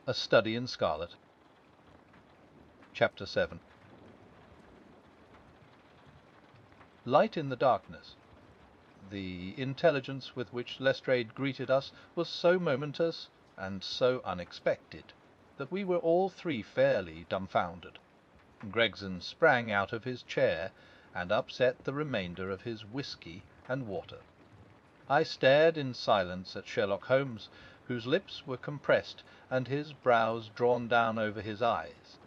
A Study in Scarlet. Chapter 7. Light in the darkness. The intelligence with which Lestrade greeted us was so momentous and so unexpected that we were all three fairly dumbfounded. Gregson sprang out of his chair and upset the remainder of his whisky and water. I stared in silence at Sherlock Holmes, whose lips were compressed and his brows drawn down over his eyes.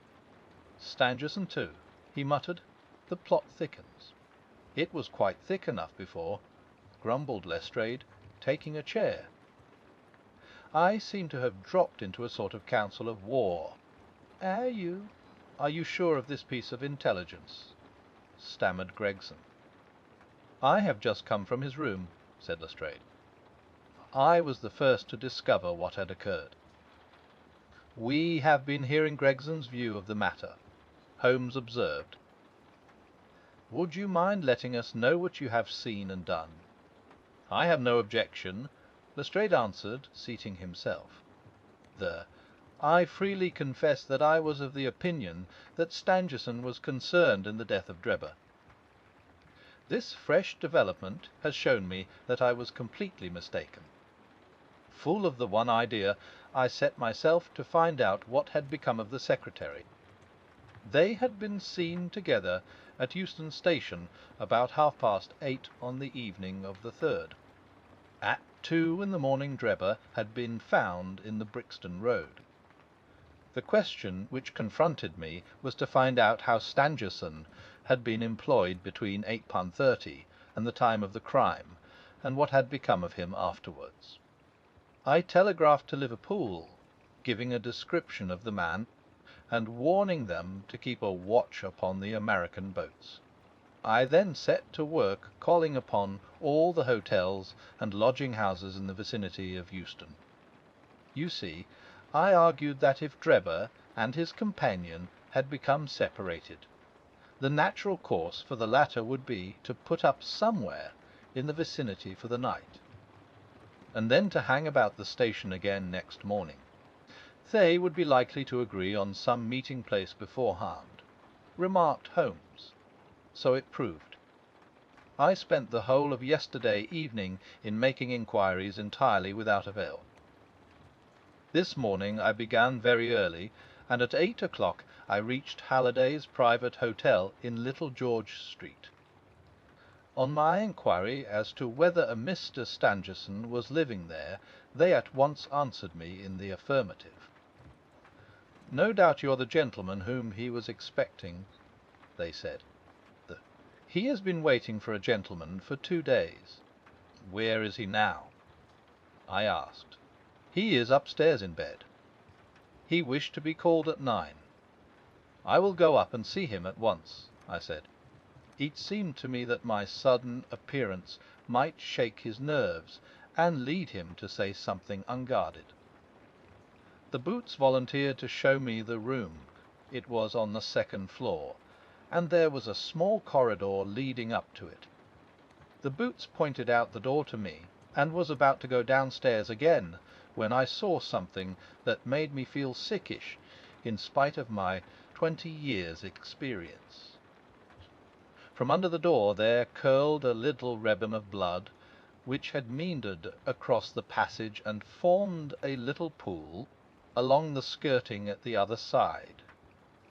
"Stangerson too," he muttered. "The plot thickens." "It was quite thick enough before," grumbled Lestrade, taking a chair. I seemed to have dropped into a sort of council of war. Are you sure of this piece of intelligence?" stammered Gregson. "I have just come from his room," said Lestrade. I was the first to discover what had occurred. "We have been hearing Gregson's view of the matter," Holmes observed. "Would you mind letting us know what you have seen and done?" "I have no objection," Lestrade answered, seating himself. "I freely confess that I was of the opinion that Stangerson was concerned in the death of Drebber. This fresh development has shown me that I was completely mistaken. Full of the one idea, I set myself to find out what had become of the secretary. They had been seen together at Euston Station about 8:30 on the evening of the 3rd. At 2 in the morning Drebber had been found in the Brixton Road. The question which confronted me was to find out how Stangerson had been employed between 8:30 and the time of the crime, and what had become of him afterwards. I telegraphed to Liverpool, giving a description of the man, and warning them to keep a watch upon the American boats. I then set to work calling upon all the hotels and lodging houses in the vicinity of Euston. You see, I argued that if Drebber and his companion had become separated, the natural course for the latter would be to put up somewhere in the vicinity for the night, and then to hang about the station again next morning. They would be likely to agree on some meeting place beforehand, remarked Holmes. So it proved. I spent the whole of yesterday evening in making inquiries entirely without avail. This morning I began very early, and at 8 o'clock I reached Halliday's private hotel in Little George Street. On my inquiry as to whether a Mr. Stangerson was living there, they at once answered me in the affirmative. "No doubt you're the gentleman whom he was expecting," they said. "He has been waiting for a gentleman for 2 days." "Where is he now?" I asked. "He is upstairs in bed." "He wished to be called at 9. "I will go up and see him at once," I said. It seemed to me that my sudden appearance might shake his nerves and lead him to say something unguarded. The boots volunteered to show me the room. It was on the 2nd floor, and there was a small corridor leading up to it. The boots pointed out the door to me, and was about to go downstairs again, when I saw something that made me feel sickish, in spite of my 20 years' experience. From under the door there curled a little ribbon of blood, which had meandered across the passage and formed a little pool along the skirting at the other side.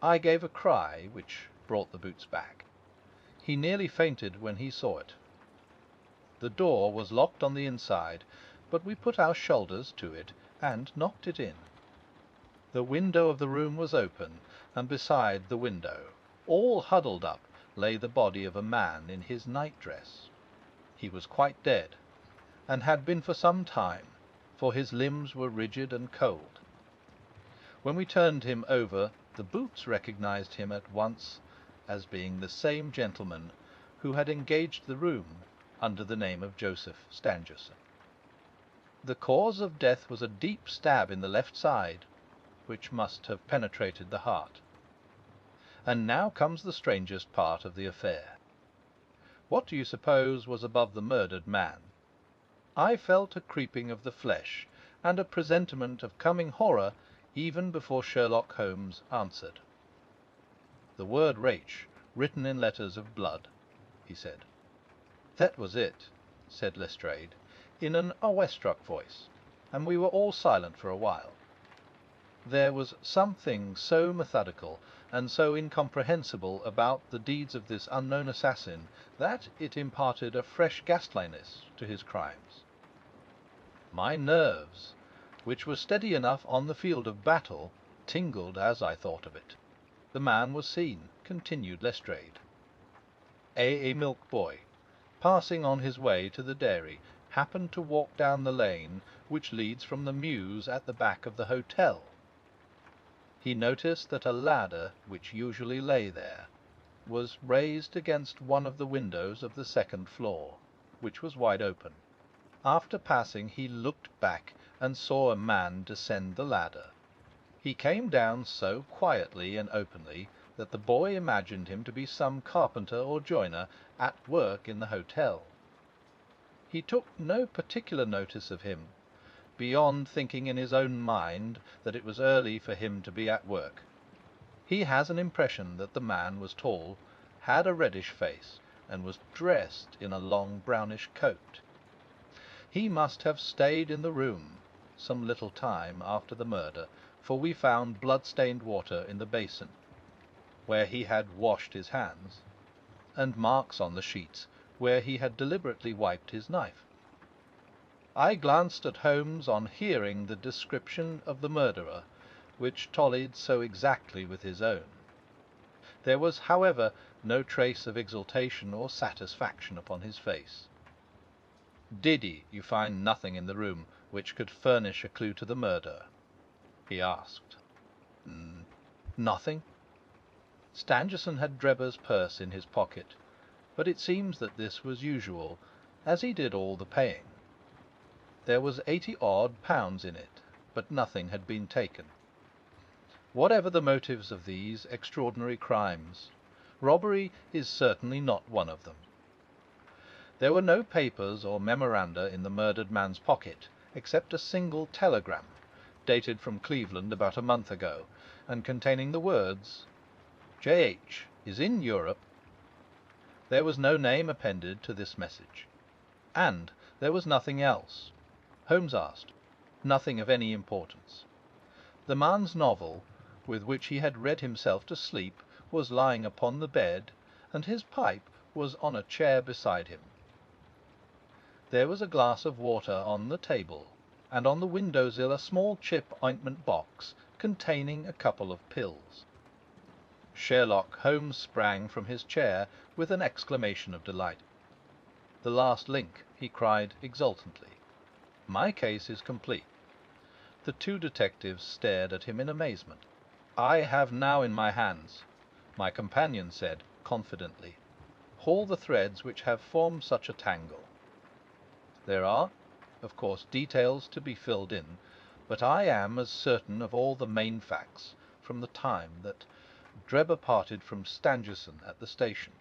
I gave a cry, which brought the boots back. He nearly fainted when he saw it. The door was locked on the inside, but we put our shoulders to it and knocked it in. The window of the room was open, and beside the window, all huddled up, lay the body of a man in his night-dress. He was quite dead, and had been for some time, for his limbs were rigid and cold. When we turned him over, the boots recognized him at once as being the same gentleman who had engaged the room under the name of Joseph Stangerson. The cause of death was a deep stab in the left side, which must have penetrated the heart. And now comes the strangest part of the affair. What do you suppose was above the murdered man? I felt a creeping of the flesh, and a presentiment of coming horror even before Sherlock Holmes answered. "The word Rach, written in letters of blood," he said. "That was it," said Lestrade, in an awestruck voice, and we were all silent for a while. There was something so methodical and so incomprehensible about the deeds of this unknown assassin that it imparted a fresh ghastliness to his crimes. My nerves, which were steady enough on the field of battle, tingled as I thought of it. "The man was seen," continued Lestrade. A milk boy, passing on his way to the dairy, happened to walk down the lane which leads from the mews at the back of the hotel. He noticed that a ladder, which usually lay there, was raised against one of the windows of the second floor, which was wide open. After passing, he looked back and saw a man descend the ladder. He came down so quietly and openly that the boy imagined him to be some carpenter or joiner at work in the hotel. He took no particular notice of him, beyond thinking in his own mind that it was early for him to be at work. He has an impression that the man was tall, had a reddish face, and was dressed in a long brownish coat. He must have stayed in the room some little time after the murder, for we found blood-stained water in the basin, where he had washed his hands, and marks on the sheets where he had deliberately wiped his knife. I glanced at Holmes on hearing the description of the murderer, which tallied so exactly with his own. There was, however, no trace of exultation or satisfaction upon his face. "Did you find nothing in the room which could furnish a clue to the murder?" he asked. "Nothing." Stangerson had Drebber's purse in his pocket, but it seems that this was usual, as he did all the paying. There was £80 in it, but nothing had been taken. Whatever the motives of these extraordinary crimes, robbery is certainly not one of them. There were no papers or memoranda in the murdered man's pocket, except a single telegram, dated from Cleveland about a month ago, and containing the words, "J.H. is in Europe." There was no name appended to this message. And there was nothing else. Holmes asked. Nothing of any importance. The man's novel, with which he had read himself to sleep, was lying upon the bed, and his pipe was on a chair beside him. There was a glass of water on the table, and on the window-sill a small chip ointment box containing a couple of pills. Sherlock Holmes sprang from his chair with an exclamation of delight. "The last link," he cried exultantly. "My case is complete." The two detectives stared at him in amazement. "I have now in my hands," my companion said confidently, "all the threads which have formed such a tangle. There are, of course, details to be filled in, but I am as certain of all the main facts from the time that Drebber parted from Stangerson at the station,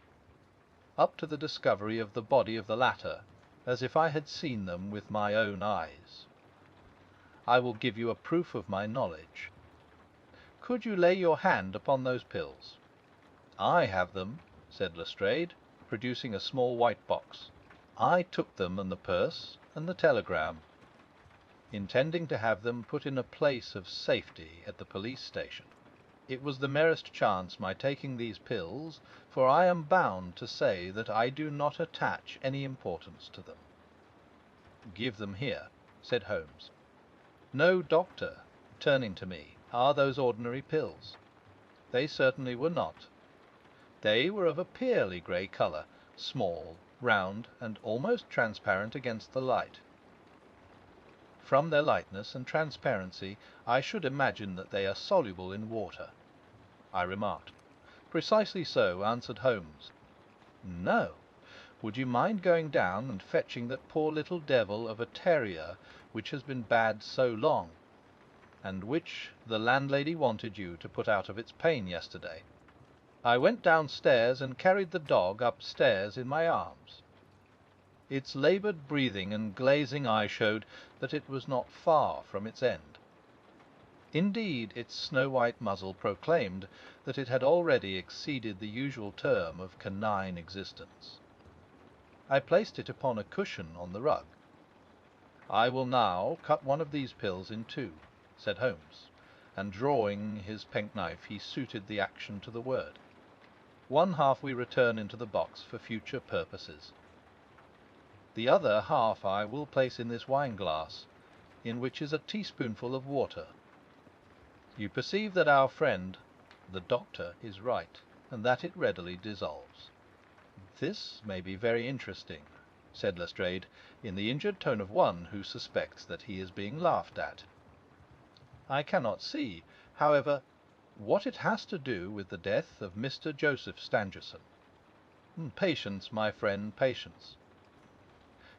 up to the discovery of the body of the latter, as if I had seen them with my own eyes. I will give you a proof of my knowledge. Could you lay your hand upon those pills?" "I have them," said Lestrade, producing a small white box. "I took them and the purse and the telegram, intending to have them put in a place of safety at the police station. It was the merest chance my taking these pills, for I am bound to say that I do not attach any importance to them." "Give them here," said Holmes. "No, doctor," turning to me, "are those ordinary pills?" They certainly were not. They were of a pearly grey colour, small, round, and almost transparent against the light. From their lightness and transparency, I should imagine that they are soluble in water, I remarked. "Precisely so," answered Holmes. "No. Would you mind going down and fetching that poor little devil of a terrier which has been bad so long, and which the landlady wanted you to put out of its pain yesterday?" I went downstairs and carried the dog upstairs in my arms. Its laboured breathing and glazing eye showed that it was not far from its end. Indeed, its snow-white muzzle proclaimed that it had already exceeded the usual term of canine existence. I placed it upon a cushion on the rug. "I will now cut one of these pills in two," said Holmes, and drawing his penknife he suited the action to the word. "One half we return into the box for future purposes. The other half I will place in this wine glass, in which is a teaspoonful of water. You perceive that our friend, the doctor, is right, and that it readily dissolves." "This may be very interesting," said Lestrade, in the injured tone of one who suspects that he is being laughed at. "I cannot see, however, what it has to do with the death of Mr. Joseph Stangerson. Patience, my friend, patience.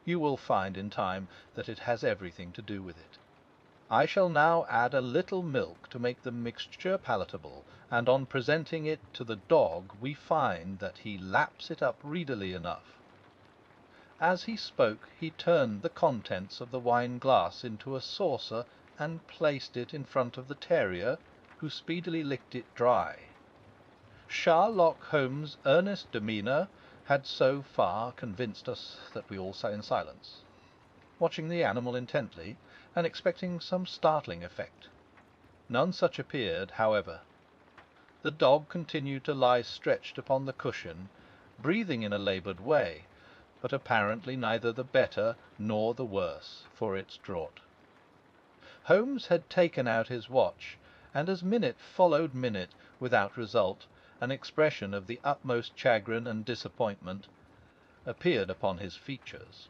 You will find in time that it has everything to do with it. I shall now add a little milk to make the mixture palatable, and on presenting it to the dog we find that he laps it up readily enough." As he spoke he turned the contents of the wine glass into a saucer and placed it in front of the terrier, who speedily licked it dry. Sherlock Holmes' earnest demeanour had so far convinced us that we all sat in silence, watching the animal intently and expecting some startling effect. None such appeared, however. The dog continued to lie stretched upon the cushion, breathing in a laboured way, but apparently neither the better nor the worse for its draught. Holmes had taken out his watch, and as minute followed minute without result, an expression of the utmost chagrin and disappointment appeared upon his features.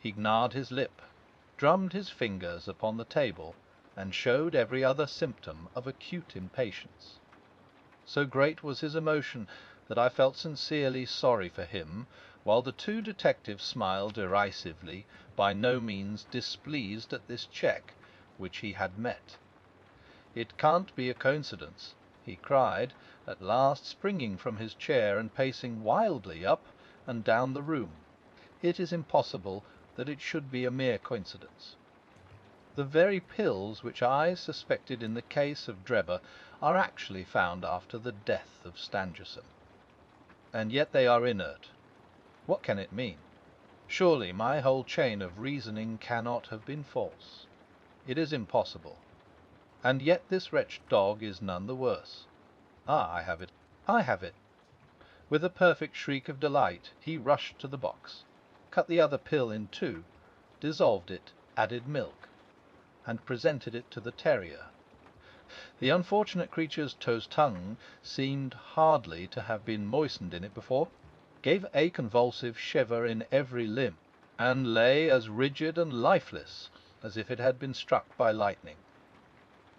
He gnawed his lip, drummed his fingers upon the table, and showed every other symptom of acute impatience. So great was his emotion that I felt sincerely sorry for him, while the two detectives smiled derisively, by no means displeased at this check which he had met. "It can't be a coincidence," he cried, at last springing from his chair and pacing wildly up and down the room. "It is impossible that it should be a mere coincidence. The very pills which I suspected in the case of Drebber are actually found after the death of Stangerson. And yet they are inert. What can it mean? Surely my whole chain of reasoning cannot have been false. It is impossible. And yet this wretched dog is none the worse. Ah, I have it! I have it!" With a perfect shriek of delight he rushed to the box, cut the other pill in two, dissolved it, added milk, and presented it to the terrier. The unfortunate creature's tongue seemed hardly to have been moistened in it before, gave a convulsive shiver in every limb, and lay as rigid and lifeless as if it had been struck by lightning.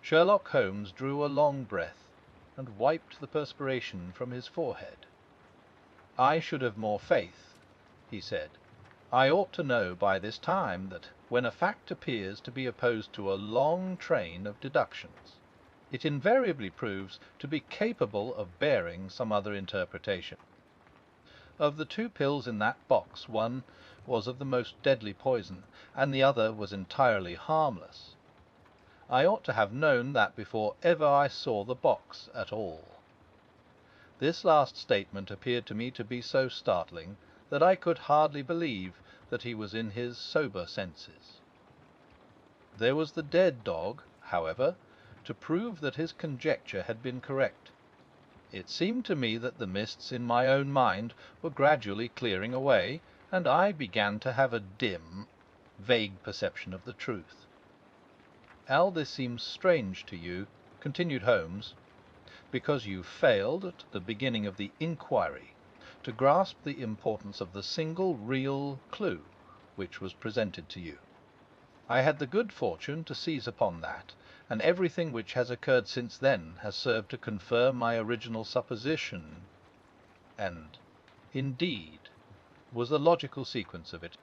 Sherlock Holmes drew a long breath and wiped the perspiration from his forehead. "I should have more faith," he said. "I ought to know by this time that when a fact appears to be opposed to a long train of deductions, it invariably proves to be capable of bearing some other interpretation. Of the two pills in that box, one was of the most deadly poison, and the other was entirely harmless. I ought to have known that before ever I saw the box at all." This last statement appeared to me to be so startling that I could hardly believe that he was in his sober senses. There was the dead dog, however, to prove that his conjecture had been correct. It seemed to me that the mists in my own mind were gradually clearing away, and I began to have a dim, vague perception of the truth. "All this seems strange to you," continued Holmes, "because you failed at the beginning of the inquiry to grasp the importance of the single real clue which was presented to you. I had the good fortune to seize upon that, and everything which has occurred since then has served to confirm my original supposition, and, indeed, was the logical sequence of it.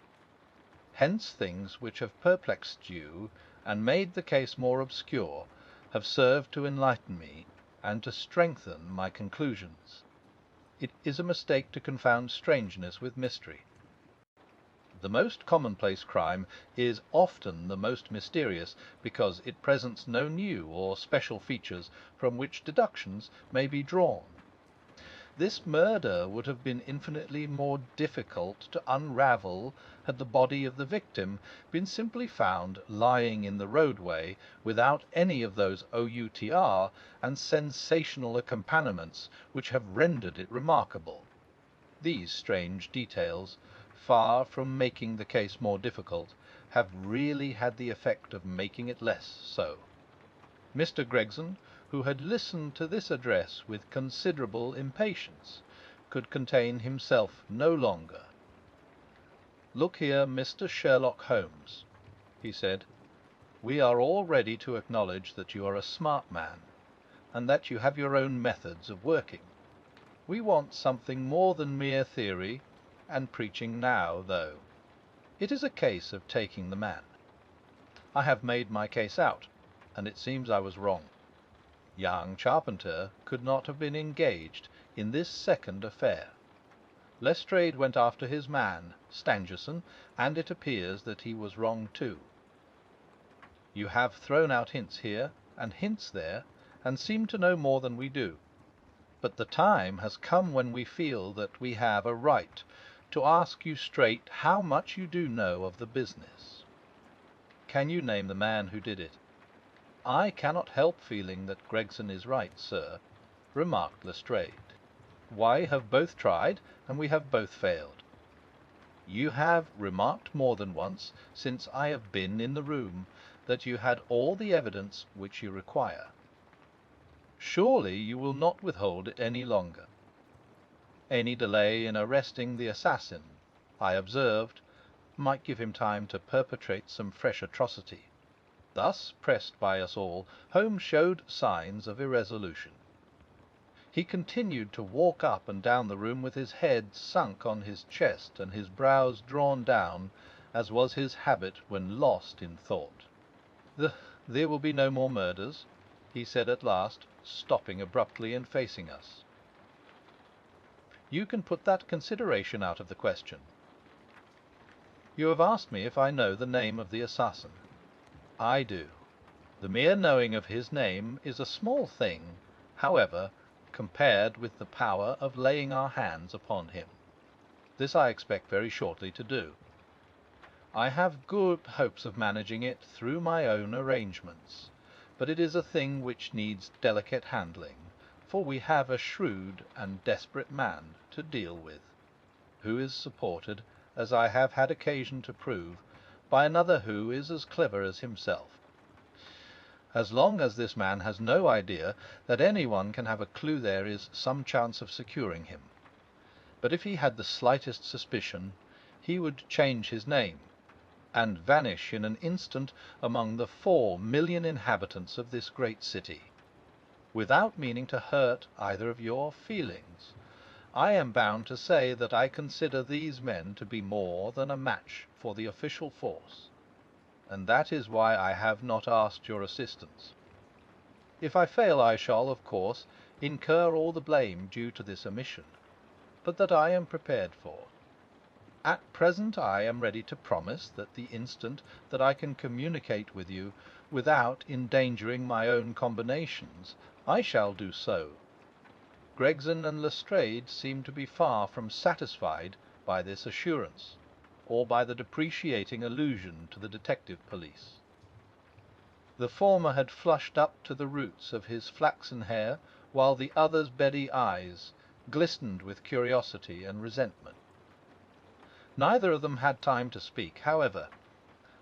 Hence things which have perplexed you and made the case more obscure have served to enlighten me and to strengthen my conclusions. It is a mistake to confound strangeness with mystery." The most commonplace crime is often the most mysterious, because it presents no new or special features from which deductions may be drawn. This murder would have been infinitely more difficult to unravel had the body of the victim been simply found lying in the roadway without any of those outr and sensational accompaniments which have rendered it remarkable. These strange details, far from making the case more difficult, have really had the effect of making it less so. Mr. Gregson, who had listened to this address with considerable impatience, could contain himself no longer. "Look here, Mr. Sherlock Holmes," he said, "we are all ready to acknowledge that you are a smart man, and that you have your own methods of working. We want something more than mere theory and preaching now, though. It is a case of taking the man. I have made my case out, and it seems I was wrong. Young Charpentier could not have been engaged in this second affair. Lestrade went after his man, Stangerson, and it appears that he was wrong too. You have thrown out hints here and hints there, and seem to know more than we do. But the time has come when we feel that we have a right to ask you straight how much you do know of the business. Can you name the man who did it?" "I cannot help feeling that Gregson is right, sir," remarked Lestrade. "We have both tried, and we have both failed. You have remarked more than once, since I have been in the room, that you had all the evidence which you require. Surely you will not withhold it any longer. Any delay in arresting the assassin, I observed, might give him time to perpetrate some fresh atrocity." Thus pressed by us all, Holmes showed signs of irresolution. He continued to walk up and down the room with his head sunk on his chest and his brows drawn down, as was his habit when lost in thought. "There will be no more murders," he said at last, stopping abruptly and facing us. "You can put that consideration out of the question. You have asked me if I know the name of the assassin. I do. The mere knowing of his name is a small thing, however, compared with the power of laying our hands upon him. This I expect very shortly to do. I have good hopes of managing it through my own arrangements, but it is a thing which needs delicate handling, for we have a shrewd and desperate man to deal with, who is supported, as I have had occasion to prove, by another who is as clever as himself. As long as this man has no idea that anyone can have a clue, there is some chance of securing him. But if he had the slightest suspicion, he would change his name, and vanish in an instant among the 4,000,000 inhabitants of this great city. Without meaning to hurt either of your feelings, I am bound to say that I consider these men to be more than a match for the official force, and that is why I have not asked your assistance. If I fail, I shall, of course, incur all the blame due to this omission, but that I am prepared for. At present I am ready to promise that the instant that I can communicate with you without endangering my own combinations, I shall do so. Gregson and Lestrade seem to be far from satisfied by this assurance, or by the depreciating allusion to the detective police. The former had flushed up to the roots of his flaxen hair, while the other's beady eyes glistened with curiosity and resentment. Neither of them had time to speak, however,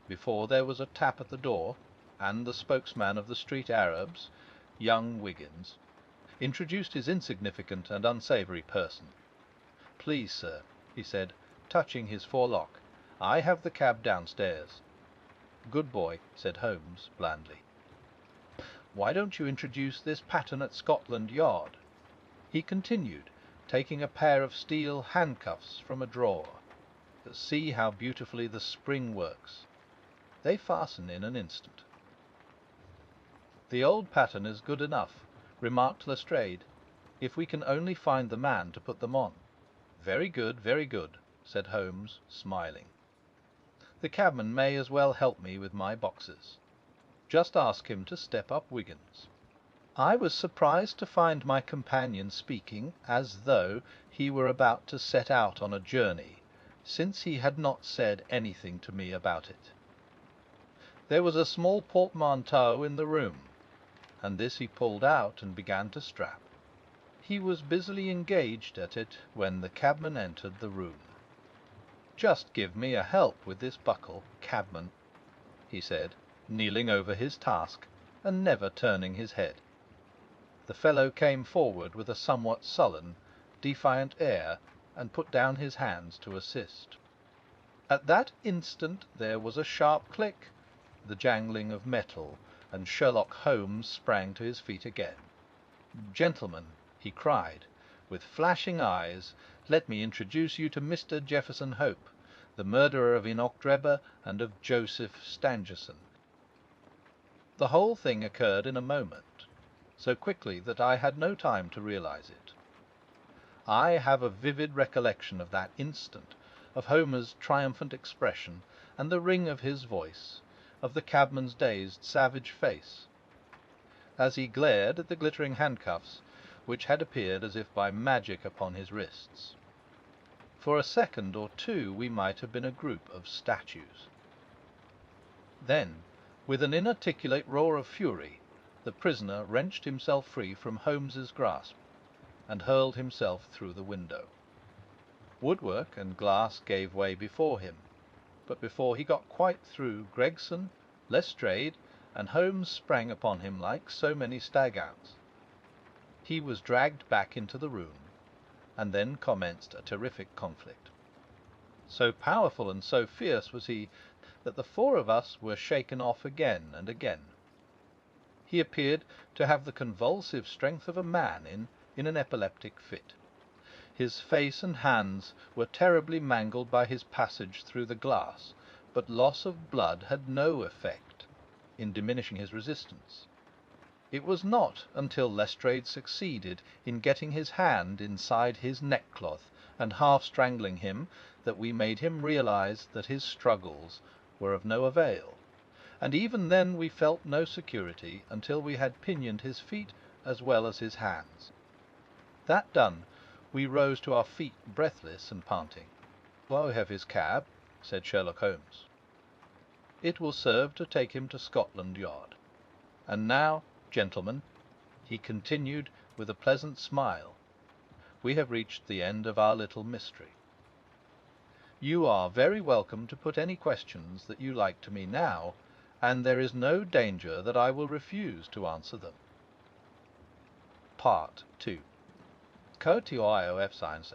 before there was a tap at the door, and the spokesman of the street Arabs, young Wiggins, introduced his insignificant and unsavoury person. "Please, sir," he said, touching his forelock, "I have the cab downstairs." "Good boy," said Holmes blandly. "Why don't you introduce this pattern at Scotland Yard?" he continued, taking a pair of steel handcuffs from a drawer. "See how beautifully the spring works. They fasten in an instant." "The old pattern is good enough," remarked Lestrade, "if we can only find the man to put them on." "Very good, very good," said Holmes, smiling. The cabman may as well help me with my boxes. Just ask him to step up Wiggins." I was surprised to find my companion speaking as though he were about to set out on a journey, since he had not said anything to me about it. There was a small portmanteau in the room, and this he pulled out and began to strap. He was busily engaged at it when the cabman entered the room. "Just give me a help with this buckle, cabman," he said, kneeling over his task and never turning his head. The fellow came forward with a somewhat sullen, defiant air, and put down his hands to assist. At that instant there was a sharp click, the jangling of metal, and Sherlock Holmes sprang to his feet again. "Gentlemen," he cried, with flashing eyes, "let me introduce you to Mr. Jefferson Hope, the murderer of Enoch Drebber and of Joseph Stangerson." The whole thing occurred in a moment, so quickly that I had no time to realize it. I have a vivid recollection of that instant, of Homer's triumphant expression and the ring of his voice, of the cabman's dazed, savage face, as he glared at the glittering handcuffs which had appeared as if by magic upon his wrists. For a second or two we might have been a group of statues. Then, with an inarticulate roar of fury, the prisoner wrenched himself free from Holmes's grasp and hurled himself through the window. Woodwork and glass gave way before him, but before he got quite through, Gregson, Lestrade, and Holmes sprang upon him like so many stag-hounds. He was dragged back into the room, and then commenced a terrific conflict. So powerful and so fierce was he that the four of us were shaken off again and again. He appeared to have the convulsive strength of a man in an epileptic fit. His face and hands were terribly mangled by his passage through the glass, but loss of blood had no effect in diminishing his resistance. It was not until Lestrade succeeded in getting his hand inside his neckcloth and half strangling him that we made him realize that his struggles were of no avail, and even then we felt no security until we had pinioned his feet as well as his hands. That done, we rose to our feet, breathless and panting. "I have his cab," said Sherlock Holmes. "It will serve to take him to Scotland Yard. And now, gentlemen," he continued with a pleasant smile, "we have reached the end of our little mystery. You are very welcome to put any questions that you like to me now, and there is no danger that I will refuse to answer them." Part 2. Ko tio io f science.